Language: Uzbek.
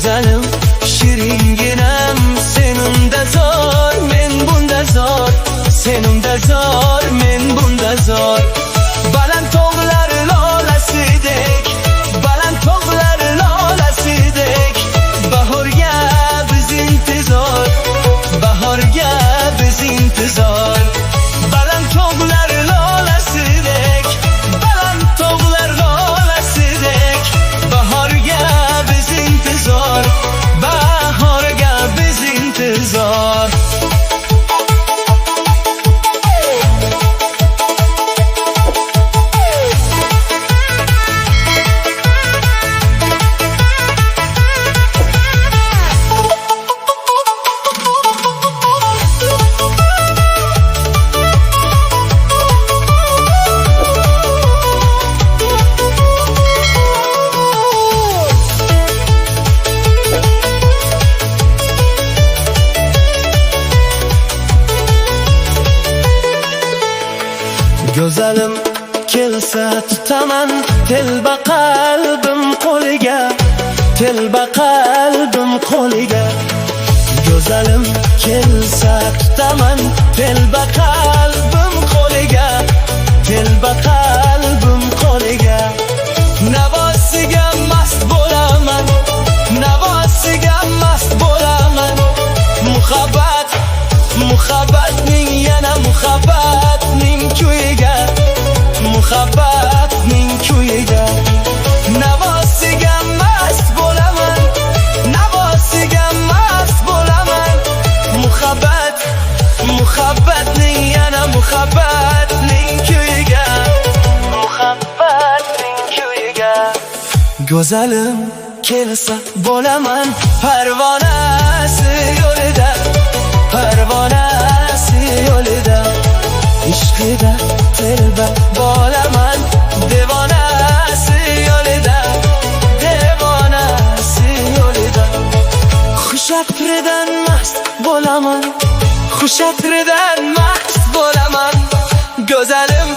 Go'zalim, shiringinam, sen unda zo'r, men bunda zo'r. Sen unda zo'r, men bunda zo'r. Baland tog'lar lolasidek, baland tog'lar lolasidek, bahorga biz intizor, bahorga biz intizor. Baland tog'lar lolasidek, baland tog'lar lolasidek, bahorga biz intizor, bahorga biz intizor. Go'zalim kelsa tutaman, telba qalbim qo'liga, telba qalbim qo'liga. Go'zalim kelsa tutaman, telba qalbim qo'liga, telba qalbim qo'liga. Navosiga mast bo'laman, navosiga mast bo'laman. Muhabbat, muhabbatning yana muhabbatning kuyiga, muhabbatning kuyiga. Navosiga mast bo'laman, navosiga mast bo'laman. Muhabbat, muhabbatning yana muhabbatning kuyiga, muhabbatning kuyiga. Go'zalim kelsa bo'laman parvonasi yo'lida, parvonasi yo'lida. Ishqida telba bo'laman devonasi yo'lida, devonasi yo'lida. Xushatridan mast bo'laman, xushatridan mast bo'laman. Go'zalim